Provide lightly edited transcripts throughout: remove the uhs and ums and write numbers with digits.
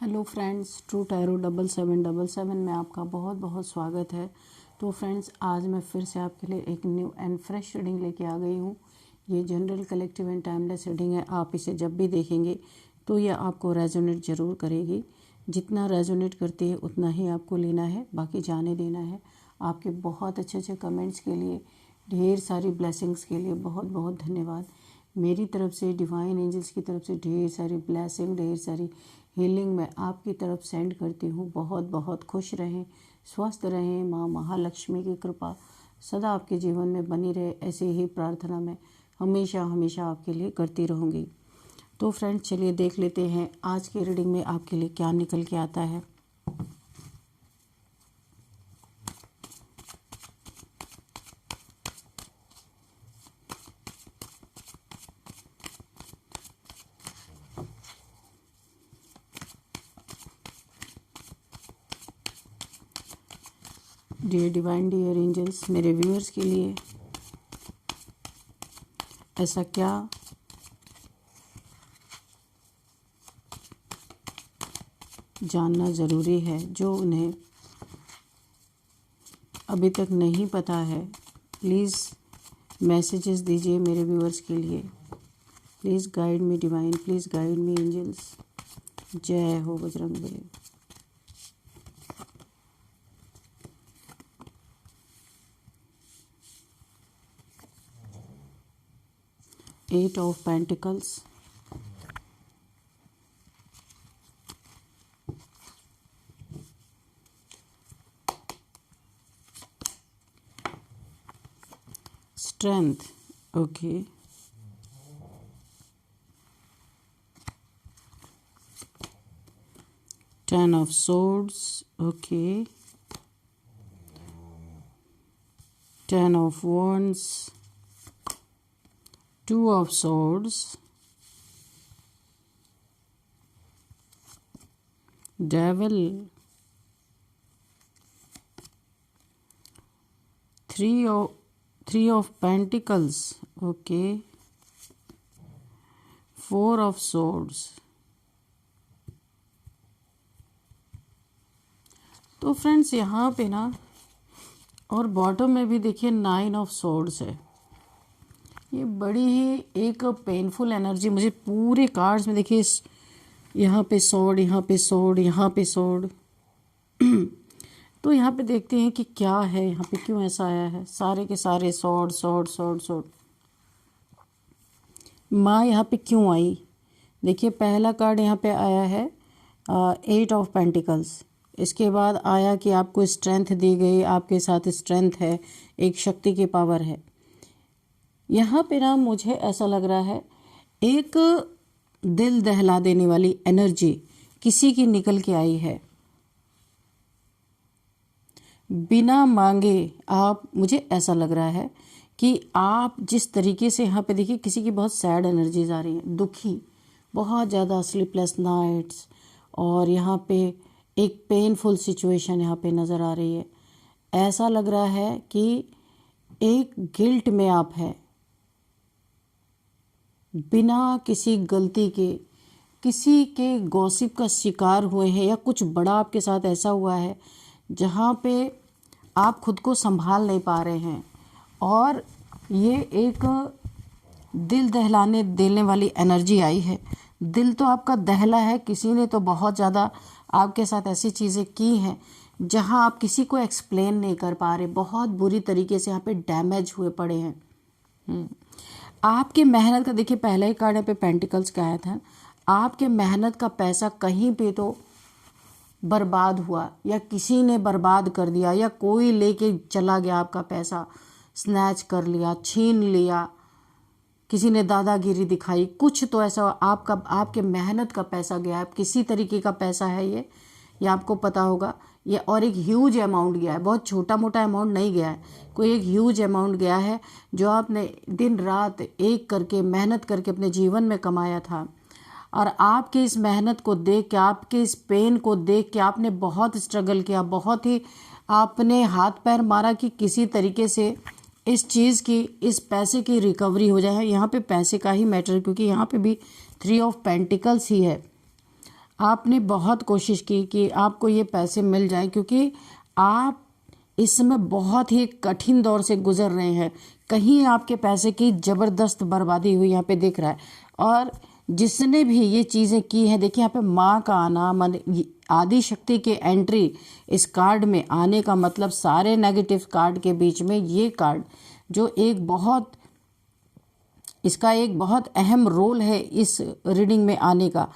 Hello friends, true tarot 7777 में आपका बहुत बहुत स्वागत है। तो फ्रेंड्स, आज मैं फिर से आपके लिए एक न्यू एंड फ्रेश रीडिंग लेके आ गई हूँ। ये general, collective and timeless reading है। आप इसे जब भी देखेंगे तो ये आपको रेजोनेट ज़रूर करेगी। जितना रेजोनेट करती है उतना ही आपको लेना है, बाकी जाने देना है। आपके बहुत अच्छे अच्छे कमेंट्स के लिए, ढेर सारी ब्लेसिंग्स के लिए बहुत बहुत धन्यवाद। मेरी तरफ से, डिवाइन एंजल्स की तरफ से ढेर सारी ब्लेसिंग, ढेर सारी हीलिंग मैं आपकी तरफ सेंड करती हूँ। बहुत बहुत खुश रहें, स्वस्थ रहें। माँ महालक्ष्मी की कृपा सदा आपके जीवन में बनी रहे, ऐसे ही प्रार्थना मैं हमेशा हमेशा आपके लिए करती रहूँगी। तो फ्रेंड्स, चलिए देख लेते हैं आज की रीडिंग में आपके लिए क्या निकल के आता है। डियर डिवाइन, डियर एंजल्स, मेरे व्यूअर्स के लिए ऐसा क्या जानना ज़रूरी है जो उन्हें अभी तक नहीं पता है। प्लीज़ मैसेजेस दीजिए मेरे व्यूअर्स के लिए। Please guide me divine, please guide me angels. जय हो Bajrangbali. Eight of Pentacles, Strength, okay, Ten of Swords, okay, Ten of Wands, Two of Swords, Devil, Three of Pentacles, okay, Four of Swords। तो friends, यहाँ पे ना और bottom में भी देखिए नाइन ऑफ सोर्ड्स है। ये बड़ी ही एक पेनफुल एनर्जी मुझे पूरे कार्ड्स में देखिए, यहाँ पे सोर्ड, यहाँ पे सोर्ड, यहाँ पे सोर्ड। तो यहाँ पे देखते हैं कि क्या है, यहाँ पे क्यों ऐसा आया है। सारे के सारे सोर्ड सोर्ड सोर्ड सोर्ड। माँ यहाँ पे क्यों आई? देखिए, पहला कार्ड यहाँ पे आया है एट ऑफ पेंटिकल्स। इसके बाद आया कि आपको स्ट्रेंथ दी गई, आपके साथ स्ट्रेंथ है, एक शक्ति की पावर है। यहाँ पे ना मुझे ऐसा लग रहा है एक दिल दहला देने वाली एनर्जी किसी की निकल के आई है। बिना मांगे आप, मुझे ऐसा लग रहा है कि आप जिस तरीके से यहाँ पे देखिए, किसी की बहुत सैड एनर्जीज आ रही हैं, दुखी, बहुत ज़्यादा स्लीपलेस नाइट्स, और यहाँ पे एक पेनफुल सिचुएशन यहाँ पे नज़र आ रही है। ऐसा लग रहा है कि एक गिल्ट में आप हैं, बिना किसी गलती के, किसी के गॉसिप का शिकार हुए हैं, या कुछ बड़ा आपके साथ ऐसा हुआ है जहाँ पे आप खुद को संभाल नहीं पा रहे हैं। और ये एक दिल दहलाने देने वाली एनर्जी आई है। दिल तो आपका दहला है, किसी ने तो बहुत ज़्यादा आपके साथ ऐसी चीज़ें की हैं जहाँ आप किसी को एक्सप्लेन नहीं कर पा रहे, बहुत बुरी तरीके से यहाँ पे डैमेज हुए पड़े हैं। आपकी मेहनत का देखिए, पहले ही कार्ड पे पेंटिकल्स का आया था। आपके मेहनत का पैसा कहीं पे तो बर्बाद हुआ, या किसी ने बर्बाद कर दिया, या कोई लेके चला गया, आपका पैसा स्नैच कर लिया, छीन लिया, किसी ने दादागिरी दिखाई, कुछ तो ऐसा आपका, आपके मेहनत का पैसा गया है। किसी तरीके का पैसा है ये आपको पता होगा। ये और एक ह्यूज अमाउंट गया है, बहुत छोटा मोटा अमाउंट नहीं गया है, कोई एक ह्यूज अमाउंट गया है जो आपने दिन रात एक करके मेहनत करके अपने जीवन में कमाया था। और आपके इस मेहनत को देख के, आपके इस पेन को देख के आपने बहुत स्ट्रगल किया, बहुत ही आपने हाथ पैर मारा कि किसी तरीके से इस चीज़ की, इस पैसे की रिकवरी हो जाए। यहाँ पे पैसे का ही मैटर, क्योंकि यहाँ पे भी थ्री ऑफ पेंटिकल्स ही है। आपने बहुत कोशिश की कि आपको ये पैसे मिल जाए, क्योंकि आप इस समय बहुत ही कठिन दौर से गुजर रहे हैं। कहीं आपके पैसे की ज़बरदस्त बर्बादी हुई यहाँ पे दिख रहा है। और जिसने भी ये चीज़ें की हैं, देखिए यहाँ पे माँ का आना, मन आदि शक्ति की एंट्री इस कार्ड में आने का मतलब सारे नेगेटिव कार्ड के बीच में ये कार्ड जो इसका एक बहुत अहम रोल है इस रीडिंग में आने का।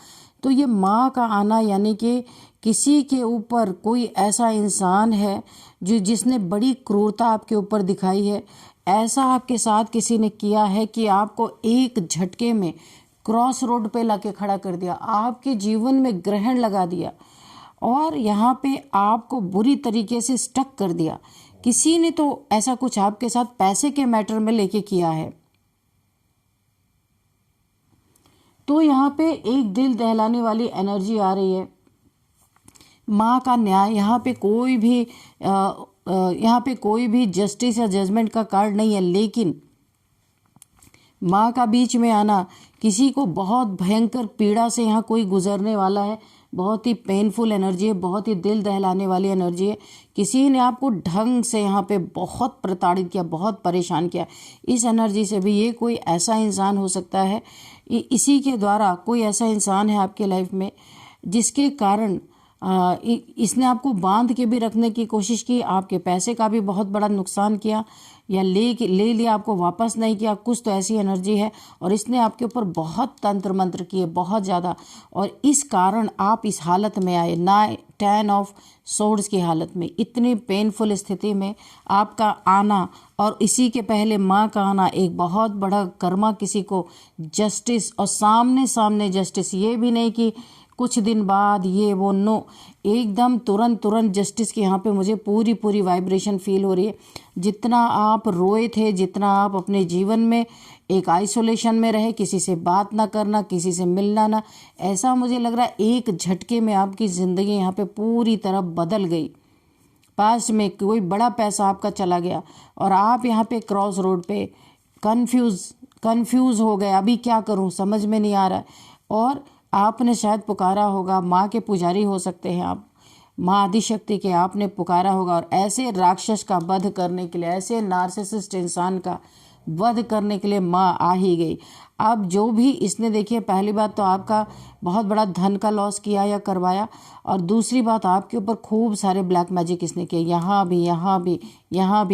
तो ये माँ का आना यानी कि किसी के ऊपर कोई ऐसा इंसान है जिसने बड़ी क्रूरता आपके ऊपर दिखाई है। ऐसा आपके साथ किसी ने किया है कि आपको एक झटके में क्रॉस रोड पे लाके खड़ा कर दिया, आपके जीवन में ग्रहण लगा दिया और यहाँ पे आपको बुरी तरीके से स्टक कर दिया। किसी ने तो ऐसा कुछ आपके साथ पैसे के मैटर में लेके किया है। तो यहाँ पे एक दिल दहलाने वाली एनर्जी आ रही है। माँ का न्याय, यहाँ पे कोई भी जस्टिस या जजमेंट का कार्ड नहीं है, लेकिन माँ का बीच में आना, किसी को बहुत भयंकर पीड़ा से यहाँ कोई गुजरने वाला है। बहुत ही पेनफुल एनर्जी है, बहुत ही दिल दहलाने वाली एनर्जी है। किसी ने आपको ढंग से यहाँ पे बहुत प्रताड़ित किया, बहुत परेशान किया। इस एनर्जी से भी ये कोई ऐसा इंसान हो सकता है, इसी के द्वारा कोई ऐसा इंसान है आपके लाइफ में जिसके कारण इसने आपको बांध के भी रखने की कोशिश की, आपके पैसे का भी बहुत बड़ा नुकसान किया या ले लिया, आपको वापस नहीं किया। कुछ तो ऐसी एनर्जी है और इसने आपके ऊपर बहुत तंत्र मंत्र किए, बहुत ज़्यादा, और इस कारण आप इस हालत में आए, 10 ऑफ सोर्ड्स की हालत में, इतनी पेनफुल स्थिति में आपका आना। और इसी के पहले माँ का आना एक बहुत बड़ा कर्मा, किसी को जस्टिस, और सामने सामने जस्टिस, ये भी नहीं कि कुछ दिन बाद ये वो, नो, एकदम तुरंत जस्टिस की यहाँ पे मुझे पूरी वाइब्रेशन फील हो रही है। जितना आप रोए थे, जितना आप अपने जीवन में एक आइसोलेशन में रहे, किसी से बात ना करना, किसी से मिलना ना, ऐसा मुझे लग रहा है एक झटके में आपकी ज़िंदगी यहाँ पे पूरी तरह बदल गई। पास्ट में कोई बड़ा पैसा आपका चला गया और आप यहाँ पे क्रॉस रोड पे कंफ्यूज हो गए, अभी क्या करूँ समझ में नहीं आ रहा है। और आपने शायद पुकारा होगा, माँ के पुजारी हो सकते हैं आप, माँ आदिशक्ति के आपने पुकारा होगा और ऐसे राक्षस का वध करने के लिए, ऐसे नार्सिसिस्ट इंसान का वध करने के लिए माँ आ ही गई। अब जो भी इसने, देखिए पहली बात तो आपका बहुत बड़ा धन का लॉस किया या करवाया, और दूसरी बात आपके ऊपर खूब सारे ब्लैक मैजिक इसने किए, यहाँ भी,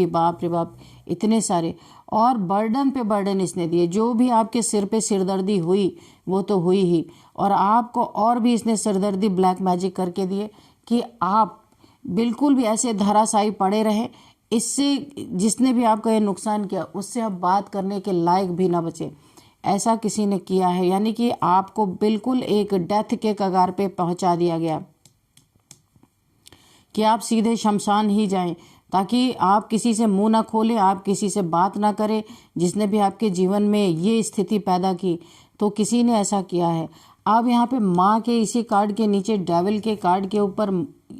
बाप रे बाप, इतने सारे, और बर्डन पे बर्डन इसने दिए। जो भी आपके सिर पे सिरदर्दी हुई वो तो हुई ही, और आपको और भी इसने सिरदर्दी ब्लैक मैजिक करके दिए कि आप बिल्कुल भी ऐसे धराशायी पड़े रहे। इससे जिसने भी आपका ये नुकसान किया उससे आप बात करने के लायक भी ना बचे, ऐसा किसी ने किया है। यानी कि आपको बिल्कुल एक डेथ के कगार पे पहुंचा दिया गया कि आप सीधे शमशान ही जाएं, ताकि आप किसी से मुंह ना खोलें, आप किसी से बात ना करें। जिसने भी आपके जीवन में ये स्थिति पैदा की तो किसी ने ऐसा किया है। अब यहाँ पे माँ के इसी कार्ड के नीचे डेविल के कार्ड के ऊपर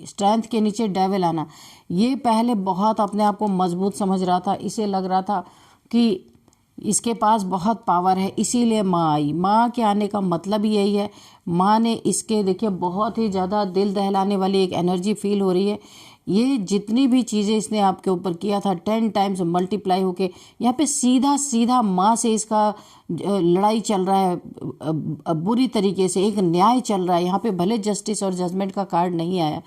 स्ट्रेंथ के नीचे डेविल आना, ये पहले बहुत अपने आप को मजबूत समझ रहा था, इसे लग रहा था कि इसके पास बहुत पावर है, इसीलिए माँ आई। माँ के आने का मतलब यही है, माँ ने इसके, देखिए बहुत ही ज़्यादा दिल दहलाने वाली एक एनर्जी फील हो रही है। ये जितनी भी चीज़ें इसने आपके ऊपर किया था 10 टाइम्स मल्टीप्लाई होके यहाँ पे सीधा माँ से इसका लड़ाई चल रहा है, बुरी तरीके से एक न्याय चल रहा है। यहाँ पे भले जस्टिस और जजमेंट का कार्ड नहीं आया,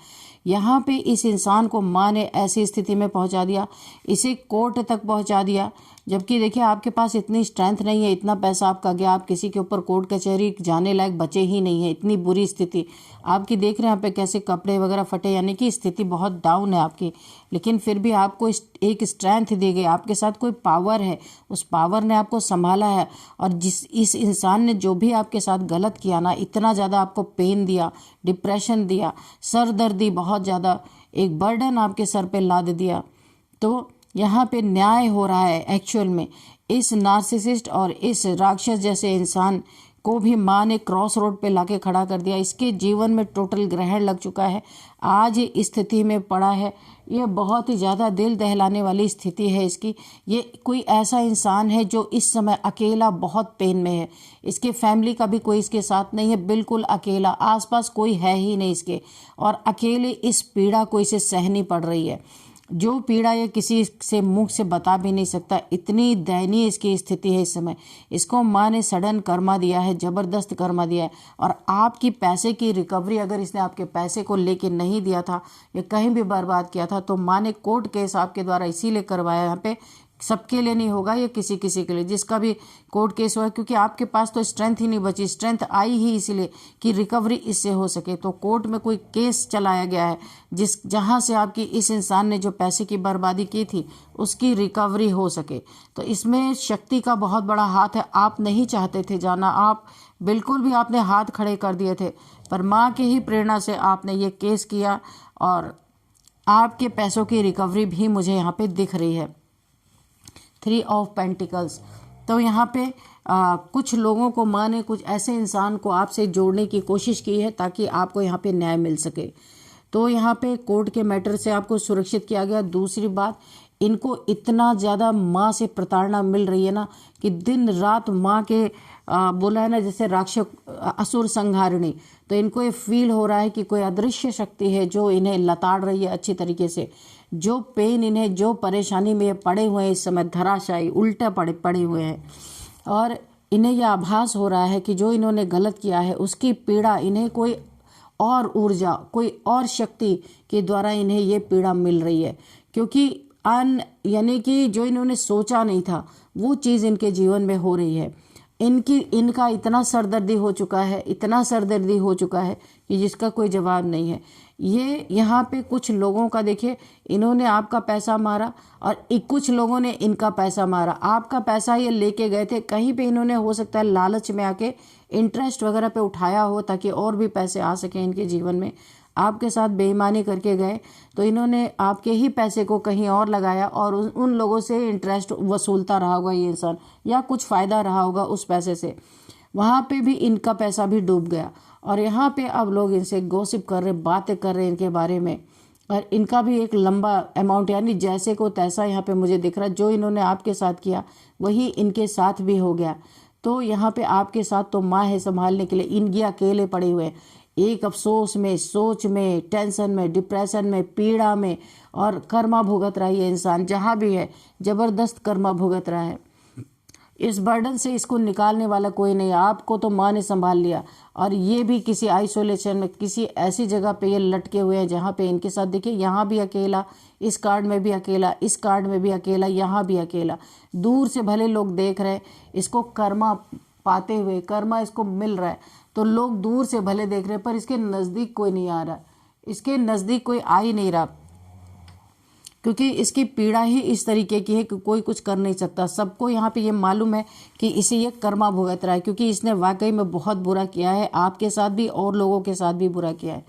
यहाँ पे इस इंसान को माँ ने ऐसी स्थिति में पहुँचा दिया, इसे कोर्ट तक पहुँचा दिया। जबकि देखिए आपके पास इतनी स्ट्रेंथ नहीं है, इतना पैसा आपका गया, आप किसी के ऊपर कोर्ट कचहरी जाने लायक बचे ही नहीं है, इतनी बुरी स्थिति आपकी। देख रहे हैं यहाँ पे कैसे कपड़े वगैरह फटे, यानी कि स्थिति बहुत डाउन है आपकी। लेकिन फिर भी आपको एक स्ट्रेंथ दी गई, आपके साथ कोई पावर है, उस पावर ने आपको संभाला है। और इस इंसान ने जो भी आपके साथ गलत किया ना, इतना ज़्यादा आपको पेन दिया, डिप्रेशन दिया, सर दर्दी, बहुत ज़्यादा एक बर्डन आपके सर पे लाद दिया। तो यहाँ पे न्याय हो रहा है एक्चुअल में। इस नार्सिसिस्ट और इस राक्षस जैसे इंसान को भी माँ ने क्रॉस रोड पे लाके खड़ा कर दिया। इसके जीवन में टोटल ग्रहण लग चुका है, आज इस स्थिति में पड़ा है। ये बहुत ही ज़्यादा दिल दहलाने वाली स्थिति है इसकी। ये कोई ऐसा इंसान है जो इस समय अकेला बहुत पेन में है। इसके फैमिली का भी कोई इसके साथ नहीं है, बिल्कुल अकेला, आसपास कोई है ही नहीं इसके, और अकेले इस पीड़ा को इसे सहनी पड़ रही है। जो पीड़ा ये किसी से मुख से बता भी नहीं सकता, इतनी दयनीय इसकी स्थिति है इस समय। इसको माँ ने सडन कर्मा दिया है, ज़बरदस्त कर्मा दिया है। और आपकी पैसे की रिकवरी, अगर इसने आपके पैसे को लेके नहीं दिया था या कहीं भी बर्बाद किया था, तो माँ ने कोर्ट केस आपके द्वारा इसीलिए करवाया। यहाँ पे सबके लिए नहीं होगा, ये किसी किसी के लिए, जिसका भी कोर्ट केस हुआ, क्योंकि आपके पास तो स्ट्रेंथ ही नहीं बची। स्ट्रेंथ आई ही इसीलिए कि रिकवरी इससे हो सके। तो कोर्ट में कोई केस चलाया गया है जहां से आपकी इस इंसान ने जो पैसे की बर्बादी की थी उसकी रिकवरी हो सके। तो इसमें शक्ति का बहुत बड़ा हाथ है। आप नहीं चाहते थे जाना, आप बिल्कुल भी, आपने हाथ खड़े कर दिए थे, पर माँ की ही प्रेरणा से आपने ये केस किया और आपके पैसों की रिकवरी भी मुझे यहाँ पे दिख रही है। 3 ऑफ पेंटिकल्स। तो यहाँ पे कुछ लोगों को माँ ने कुछ ऐसे इंसान को आपसे जोड़ने की कोशिश की है ताकि आपको यहाँ पे न्याय मिल सके। तो यहाँ पे कोर्ट के मैटर से आपको सुरक्षित किया गया। दूसरी बात, इनको इतना ज़्यादा माँ से प्रताड़ना मिल रही है ना कि दिन रात माँ के बोला है ना जैसे राक्षस असुर संहारिणी, तो इनको ये फील हो रहा है कि कोई अदृश्य शक्ति है जो इन्हें लताड़ रही है अच्छी तरीके से। जो पेन इन्हें, जो परेशानी में ये पड़े हुए हैं इस समय, धराशायी उल्टे पड़े हुए हैं, और इन्हें यह आभास हो रहा है कि जो इन्होंने गलत किया है उसकी पीड़ा इन्हें कोई और ऊर्जा, कोई और शक्ति के द्वारा इन्हें ये पीड़ा मिल रही है। क्योंकि यानी कि जो इन्होंने सोचा नहीं था वो चीज़ इनके जीवन में हो रही है। इनका इतना सरदर्दी हो चुका है, इतना सरदर्दी हो चुका है कि जिसका कोई जवाब नहीं है। ये यहाँ पे कुछ लोगों का देखिए, इन्होंने आपका पैसा मारा और कुछ लोगों ने इनका पैसा मारा। आपका पैसा ये लेके गए थे, कहीं पे इन्होंने हो सकता है लालच में आके इंटरेस्ट वगैरह पे उठाया हो ताकि और भी पैसे आ सकें इनके जीवन में। आपके साथ बेईमानी करके गए तो इन्होंने आपके ही पैसे को कहीं और लगाया और उन लोगों से इंटरेस्ट वसूलता रहा होगा ये इंसान, या कुछ फ़ायदा रहा होगा उस पैसे से। वहाँ पे भी इनका पैसा भी डूब गया और यहाँ पे अब लोग इनसे गॉसिप कर रहे, बातें कर रहे इनके बारे में, और इनका भी एक लंबा अमाउंट, यानी जैसे को तैसा यहाँ पे मुझे दिख रहा है। जो इन्होंने आपके साथ किया वही इनके साथ भी हो गया। तो यहाँ पे आपके साथ तो माँ है संभालने के लिए, इनके अकेले पड़े हुए हैं, एक अफसोस में, सोच में, टेंशन में, डिप्रेशन में, पीड़ा में, और कर्मा भुगत रहा है ये इंसान। जहाँ भी है ज़बरदस्त कर्मा भुगत रहा है। इस बर्डन से इसको निकालने वाला कोई नहीं। आपको तो माँ ने संभाल लिया, और ये भी किसी आइसोलेशन में, किसी ऐसी जगह पे ये लटके हुए हैं जहाँ पे इनके साथ देखिए, यहाँ भी अकेला, इस कार्ड में भी अकेला, इस कार्ड में भी अकेला, यहाँ भी अकेला। दूर से भले लोग देख रहे हैं इसको कर्मा पाते हुए, कर्मा इसको मिल रहा है, तो लोग दूर से भले देख रहे हैं पर इसके नज़दीक कोई नहीं आ रहा, इसके नज़दीक कोई आ ही नहीं रहा, क्योंकि इसकी पीड़ा ही इस तरीके की है कि कोई कुछ कर नहीं सकता। सबको यहाँ पे ये मालूम है कि इसे ये कर्मा भुगत रहा है, क्योंकि इसने वाकई में बहुत बुरा किया है, आपके साथ भी और लोगों के साथ भी बुरा किया है।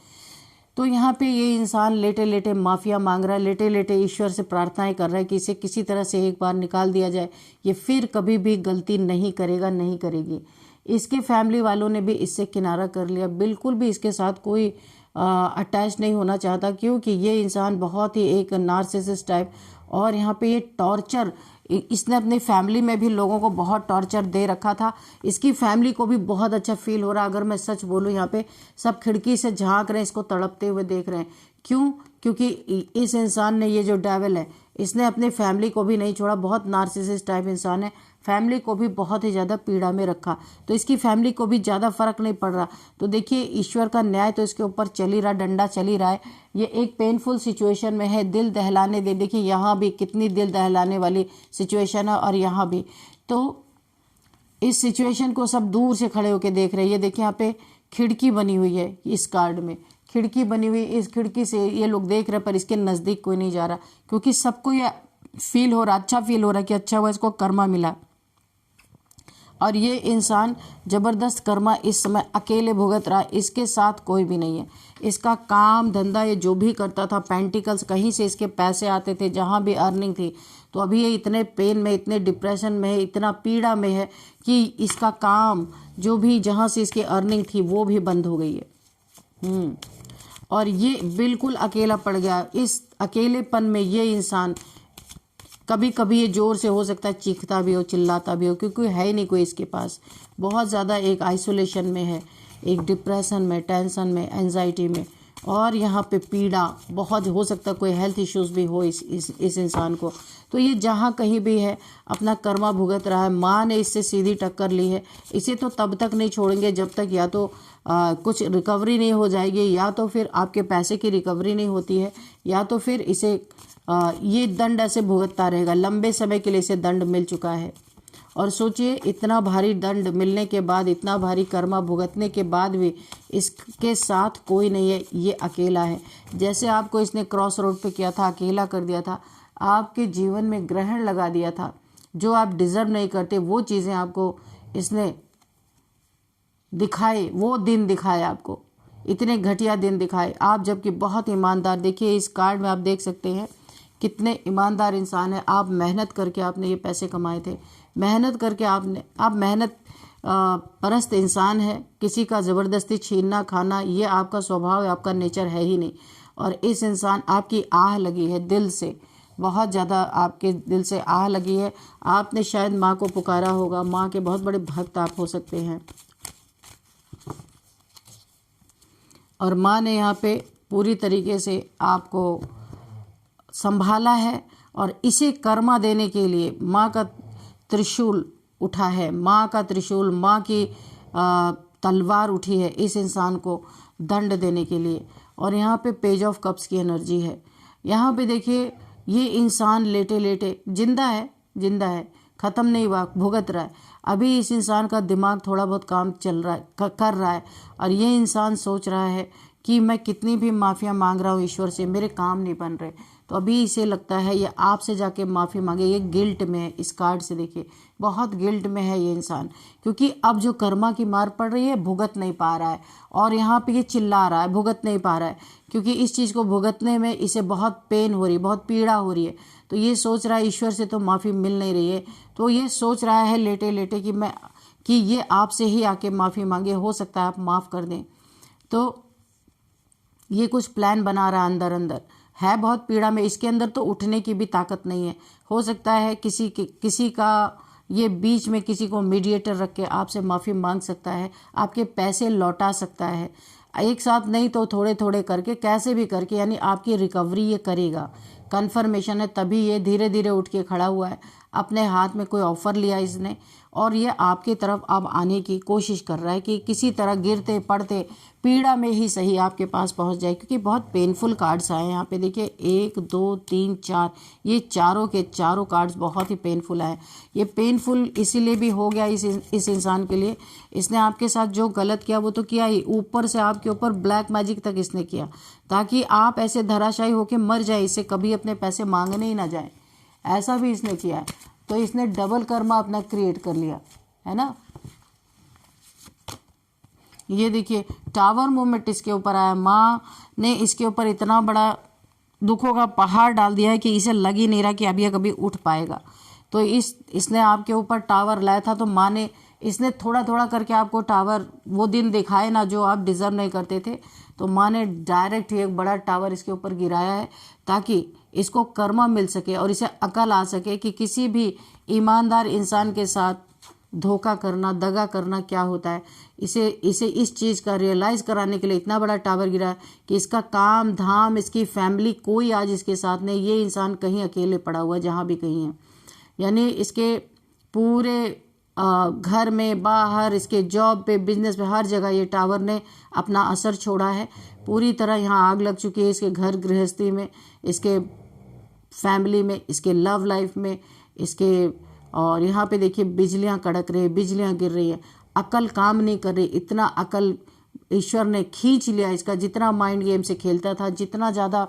तो यहाँ पे ये इंसान लेटे लेटे माफ़िया मांग रहा है, लेटे लेटे ईश्वर से प्रार्थनाएं कर रहा है कि इसे किसी तरह से एक बार निकाल दिया जाए, ये फिर कभी भी गलती नहीं करेगा, नहीं करेगी। इसके फैमिली वालों ने भी इससे किनारा कर लिया, बिल्कुल भी इसके साथ कोई अटैच नहीं होना चाहता, क्योंकि ये इंसान बहुत ही एक नार्सिसिस्ट टाइप, और यहाँ पे ये टॉर्चर, इसने अपनी फैमिली में भी लोगों को बहुत टॉर्चर दे रखा था। इसकी फैमिली को भी बहुत अच्छा फील हो रहा है। अगर मैं सच बोलूँ, यहाँ पे सब खिड़की से झांक रहे हैं, इसको तड़पते हुए देख रहे हैं। क्यों? क्योंकि इस इंसान ने, ये जो डेविल है, इसने अपनी फैमिली को भी नहीं छोड़ा। बहुत नार्सिसिस्ट टाइप इंसान है, फैमिली को भी बहुत ही ज़्यादा पीड़ा में रखा, तो इसकी फैमिली को भी ज़्यादा फर्क नहीं पड़ रहा। तो देखिए, ईश्वर का न्याय तो इसके ऊपर चल ही रहा, डंडा चल ही रहा है। ये एक पेनफुल सिचुएशन में है, दिल दहलाने दे, देखिए यहाँ भी कितनी दिल दहलाने वाली सिचुएशन है, और यहाँ भी। तो इस सिचुएशन को सब दूर से खड़े होकर देख रहे हैं। ये देखिए यहाँ पे खिड़की बनी हुई है, इस कार्ड में खिड़की बनी हुई, इस खिड़की से ये लोग देख रहे हैं, पर इसके नज़दीक कोई नहीं जा रहा, क्योंकि सबको ये फील हो रहा, अच्छा फील हो रहा है कि अच्छा हुआ इसको कर्मा मिला। और ये इंसान ज़बरदस्त कर्मा इस समय अकेले भुगत रहा है, इसके साथ कोई भी नहीं है। इसका काम धंधा ये जो भी करता था, पेंटिकल्स कहीं से इसके पैसे आते थे, जहाँ भी अर्निंग थी, तो अभी ये इतने पेन में, इतने डिप्रेशन में है, इतना पीड़ा में है कि इसका काम जो भी जहाँ से इसकी अर्निंग थी वो भी बंद हो गई है। और ये बिल्कुल अकेला पड़ गया। इस अकेलेपन में ये इंसान कभी कभी ये ज़ोर से हो सकता है चीखता भी हो, चिल्लाता भी हो, क्योंकि है ही नहीं कोई इसके पास। बहुत ज़्यादा एक आइसोलेशन में है, एक डिप्रेशन में, टेंशन में, एंजाइटी में, और यहाँ पे पीड़ा बहुत हो सकता है, कोई हेल्थ इश्यूज़ भी हो इस इंसान को। तो ये जहाँ कहीं भी है अपना कर्मा भुगत रहा है। माँ ने इससे सीधी टक्कर ली है। इसे तो तब तक नहीं छोड़ेंगे जब तक या तो कुछ रिकवरी नहीं हो जाएगी, या तो फिर आपके पैसे की रिकवरी नहीं होती है, या तो फिर इसे ये दंड ऐसे भुगतता रहेगा। लंबे समय के लिए इसे दंड मिल चुका है। और सोचिए, इतना भारी दंड मिलने के बाद, इतना भारी कर्मा भुगतने के बाद भी इसके साथ कोई नहीं है, ये अकेला है। जैसे आपको इसने क्रॉस रोड पे किया था, अकेला कर दिया था, आपके जीवन में ग्रहण लगा दिया था, जो आप डिज़र्व नहीं करते वो चीज़ें आपको इसने दिखाए, वो दिन दिखाए आपको, इतने घटिया दिन दिखाए आप, जबकि बहुत ईमानदार। देखिए इस कार्ड में आप देख सकते हैं कितने ईमानदार इंसान है। आप मेहनत करके आपने ये पैसे कमाए थे, मेहनत करके आप मेहनत परस्त इंसान है। किसी का ज़बरदस्ती छीनना खाना ये आपका स्वभाव है, आपका नेचर है ही नहीं। और इस इंसान, आपकी आह लगी है दिल से, बहुत ज़्यादा आपके दिल से आह लगी है। आपने शायद माँ को पुकारा होगा, माँ के बहुत बड़े भक्त आप हो सकते हैं। और माँ ने यहाँ पे पूरी तरीके से आपको संभाला है, और इसे कर्मा देने के लिए माँ का त्रिशूल उठा है, माँ का त्रिशूल, माँ की तलवार उठी है इस इंसान को दंड देने के लिए। और यहाँ पे पेज ऑफ कप्स की एनर्जी है। यहाँ पे देखिए ये इंसान लेटे लेटे जिंदा है, ख़त्म नहीं हुआ, भुगत रहा है। अभी इस इंसान का दिमाग थोड़ा बहुत काम चल रहा है, कर रहा है, और ये इंसान सोच रहा है कि मैं कितनी भी माफ़िया मांग रहा हूँ ईश्वर से, मेरे काम नहीं बन रहे। तो अभी इसे लगता है ये आपसे जाके माफ़ी मांगे। ये गिल्ट में है, इस कार्ड से देखिए बहुत गिल्ट में है ये इंसान, क्योंकि अब जो कर्मा की मार पड़ रही है भुगत नहीं पा रहा है। और यहाँ पे ये चिल्ला रहा है, भुगत नहीं पा रहा है, क्योंकि इस चीज़ को भुगतने में इसे बहुत पेन हो रही है, बहुत पीड़ा हो रही है। तो ये सोच रहा है ईश्वर से तो माफ़ी मिल नहीं रही है, तो ये सोच रहा है लेटे लेटे कि ये आपसे ही आके माफ़ी मांगे, हो सकता है आप माफ़ कर दें। तो ये कुछ प्लान बना रहा है अंदर अंदर, है बहुत पीड़ा में। इसके अंदर तो उठने की भी ताकत नहीं है। हो सकता है किसी का ये बीच में किसी को मीडिएटर रख के आपसे माफ़ी मांग सकता है, आपके पैसे लौटा सकता है, एक साथ नहीं तो थोड़े थोड़े करके, कैसे भी करके, यानी आपकी रिकवरी ये करेगा। कन्फर्मेशन है, तभी ये धीरे धीरे उठ के खड़ा हुआ है। अपने हाथ में कोई ऑफ़र लिया इसने, और ये आपकी तरफ अब आने की कोशिश कर रहा है कि किसी तरह गिरते पड़ते पीड़ा में ही सही आपके पास पहुंच जाए, क्योंकि बहुत पेनफुल कार्ड्स आए हैं यहाँ पे। देखिए 1 2 3 4, ये चारों के चारों कार्ड्स बहुत ही पेनफुल आए। ये पेनफुल इसीलिए भी हो गया इस इंसान के लिए, इसने आपके साथ जो गलत किया वो तो किया ही, ऊपर से आपके ऊपर ब्लैक मैजिक तक इसने किया, ताकि आप ऐसे धराशायी होकर मर जाए, इससे कभी अपने पैसे मांगने ही ना जाए, ऐसा भी इसने किया है। तो इसने डबल कर्मा अपना क्रिएट कर लिया है ना। ये देखिए टावर मूवमेंट इसके ऊपर आया। माँ ने इसके ऊपर इतना बड़ा दुखों का पहाड़ डाल दिया है कि इसे लग ही नहीं रहा कि अब ये कभी उठ पाएगा। तो इसने आपके ऊपर टावर लाया था, तो माँ ने, इसने थोड़ा थोड़ा करके आपको टावर वो दिन दिखाए ना जो आप डिज़र्व नहीं करते थे, तो माँ ने डायरेक्ट एक बड़ा टावर इसके ऊपर गिराया है, ताकि इसको कर्मा मिल सके और इसे अकल आ सके कि किसी भी ईमानदार इंसान के साथ धोखा करना, दगा करना क्या होता है। इसे इस चीज़ का रियलाइज़ कराने के लिए इतना बड़ा टावर गिरा है कि इसका काम धाम, इसकी फैमिली, कोई आज इसके साथ नहीं। ये इंसान कहीं अकेले पड़ा हुआ है, जहाँ भी कहीं है, यानी इसके पूरे घर में, बाहर, इसके जॉब पे, बिजनेस पे, हर जगह ये टावर ने अपना असर छोड़ा है। पूरी तरह यहाँ आग लग चुकी है इसके घर गृहस्थी में, इसके फैमिली में, इसके लव लाइफ में, इसके, और यहाँ पे देखिए बिजलियाँ कड़क रही है, बिजलियाँ गिर रही है, अकल काम नहीं कर रही। इतना अकल ईश्वर ने खींच लिया इसका, जितना माइंड गेम से खेलता था, जितना ज़्यादा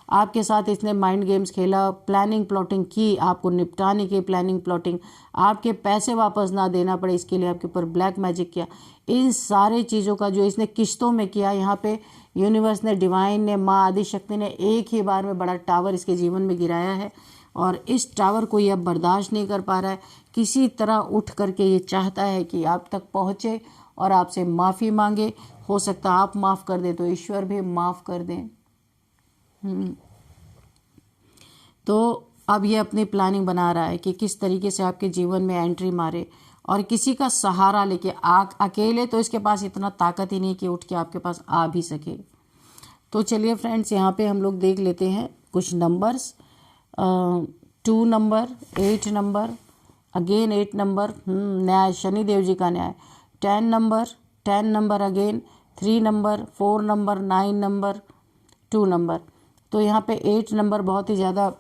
आपके साथ इसने माइंड गेम्स खेला, प्लानिंग प्लॉटिंग की, आपको निपटाने की प्लानिंग प्लॉटिंग, आपके पैसे वापस ना देना पड़े इसके लिए आपके ऊपर ब्लैक मैजिक किया। इन सारे चीज़ों का जो इसने किश्तों में किया, यहाँ पे यूनिवर्स ने, डिवाइन ने, माँ आदि शक्ति ने एक ही बार में बड़ा टावर इसके जीवन में गिराया है और इस टावर को ये अब बर्दाश्त नहीं कर पा रहा है। किसी तरह उठ करके ये चाहता है कि आप तक पहुँचे और आपसे माफ़ी मांगे। हो सकता है आप माफ़ कर दें तो ईश्वर भी माफ़ कर दें। तो अब ये अपनी प्लानिंग बना रहा है कि किस तरीके से आपके जीवन में एंट्री मारे और किसी का सहारा लेके। अकेले तो इसके पास इतना ताकत ही नहीं कि उठ के आपके पास आ भी सके। तो चलिए फ्रेंड्स, यहाँ पे हम लोग देख लेते हैं कुछ numbers. 2 number, 8 number, again 8 number, न्याय, शनिदेव जी का न्याय। 10 number again, 3 number, 4 number, 9 number, 2 number. तो यहाँ पे 8 नंबर बहुत ही ज़्यादा,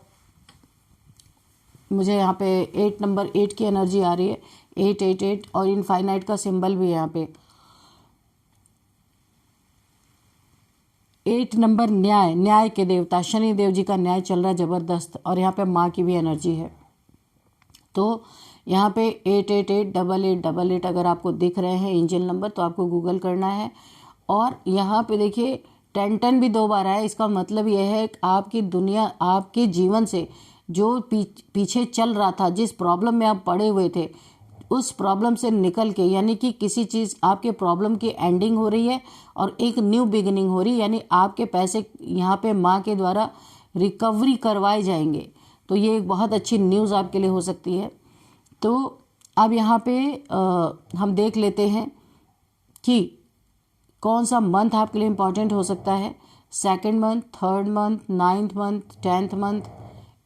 मुझे यहाँ पे 8 नंबर, 8 की एनर्जी आ रही है। 888 और इनफाइनाइट का सिंबल भी है यहाँ पे। 8 नंबर न्याय, न्याय के देवता शनि देव जी का न्याय चल रहा है ज़बरदस्त, और यहाँ पे माँ की भी एनर्जी है। तो यहाँ पे 8888888 अगर आपको दिख रहे हैं एंजल नंबर तो आपको गूगल करना है। और यहाँ पे देखिए 10 भी 2 बार आया। इसका मतलब यह है कि आपकी दुनिया, आपके जीवन से जो पीछे चल रहा था, जिस प्रॉब्लम में आप पड़े हुए थे, उस प्रॉब्लम से निकल के, यानी कि किसी चीज़, आपके प्रॉब्लम की एंडिंग हो रही है और एक न्यू बिगिनिंग हो रही है। यानी आपके पैसे यहाँ पे माँ के द्वारा रिकवरी करवाए जाएंगे। तो ये एक बहुत अच्छी न्यूज़ आपके लिए हो सकती है। तो अब यहाँ पे हम देख लेते हैं कि कौन सा मंथ आपके लिए इम्पॉर्टेंट हो सकता है। 2nd month, 3rd month, 9th month, 10th month,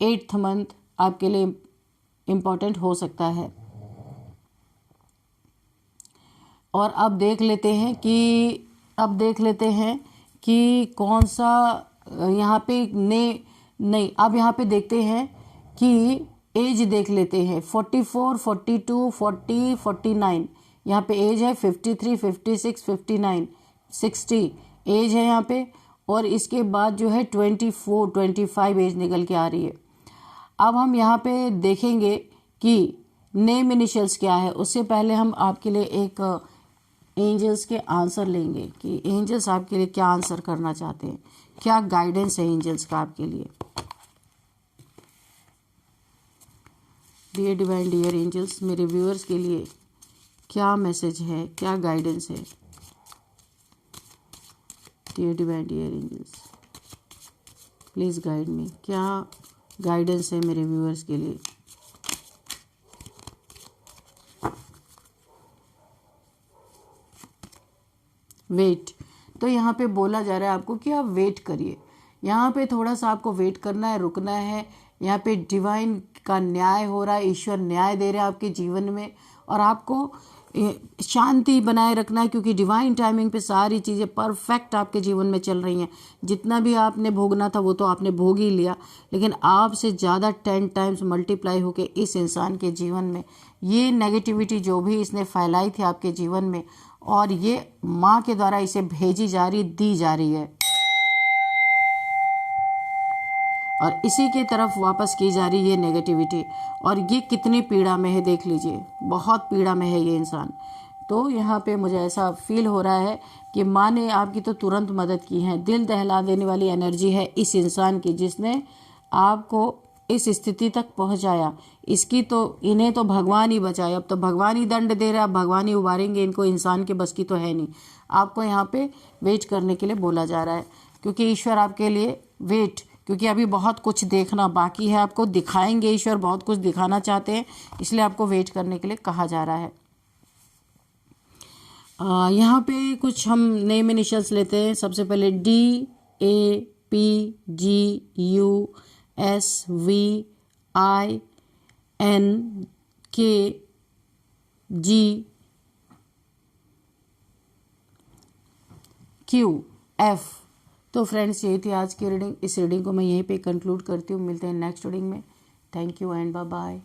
8th month आपके लिए इम्पॉर्टेंट हो सकता है। और अब देख लेते हैं कि कौन सा यहाँ पे नहीं, अब यहाँ पे देखते हैं कि एज देख लेते हैं। 44, 42, 40, 49 यहाँ पे एज है। 53, 56, 59, 60 एज है यहाँ पे। और इसके बाद जो है 24, 25 एज निकल के आ रही है। अब हम यहाँ पे देखेंगे कि नेम इनिशियल्स क्या है। उससे पहले हम आपके लिए एक एंजल्स के आंसर लेंगे कि एंजल्स आपके लिए क्या आंसर करना चाहते हैं, क्या गाइडेंस है एंजल्स का आपके लिए। डियर डिवाइन, डियर एंजल्स, मेरे व्यूअर्स के लिए क्या मैसेज है, क्या गाइडेंस है। Dear divine, dear angels, please guide me. क्या गाइडेंस है मेरे व्यूअर्स के लिए। वेट, तो यहाँ पे बोला जा रहा है आपको कि आप वेट करिए। यहाँ पे थोड़ा सा आपको वेट करना है, रुकना है। यहाँ पे डिवाइन का न्याय हो रहा है, ईश्वर न्याय दे रहे हैं आपके जीवन में, और आपको शांति बनाए रखना है, क्योंकि डिवाइन टाइमिंग पे सारी चीज़ें परफेक्ट आपके जीवन में चल रही हैं। जितना भी आपने भोगना था वो तो आपने भोग ही लिया, लेकिन आपसे ज़्यादा 10 टाइम्स मल्टीप्लाई होके इस इंसान के जीवन में ये नेगेटिविटी जो भी इसने फैलाई थी आपके जीवन में, और ये माँ के द्वारा इसे भेजी जा रही, दी जा रही है, और इसी के तरफ वापस की जा रही है नेगेटिविटी। और ये कितनी पीड़ा में है देख लीजिए, बहुत पीड़ा में है ये इंसान। तो यहाँ पे मुझे ऐसा फील हो रहा है कि माँ ने आपकी तो तुरंत मदद की है। दिल दहला देने वाली एनर्जी है इस इंसान की, जिसने आपको इस स्थिति तक पहुँचाया। इसकी तो, इन्हें तो भगवान ही बचाए। अब तो भगवान ही दंड दे रहा है, भगवान ही उबारेंगे इनको, इंसान के बस की तो है नहीं। आपको यहाँ पे वेट करने के लिए बोला जा रहा है, क्योंकि ईश्वर आपके लिए वेट, क्योंकि अभी बहुत कुछ देखना बाकी है, आपको दिखाएंगे, ईश्वर बहुत कुछ दिखाना चाहते हैं, इसलिए आपको वेट करने के लिए कहा जा रहा है। यहाँ पे कुछ हम नेम इनिशियल्स लेते हैं। सबसे पहले DAPGUSVINKGF। तो फ्रेंड्स, यही थी आज की रीडिंग। इस रीडिंग को मैं यहीं पे कंक्लूड करती हूँ। मिलते हैं नेक्स्ट रीडिंग में। Thank you and bye bye.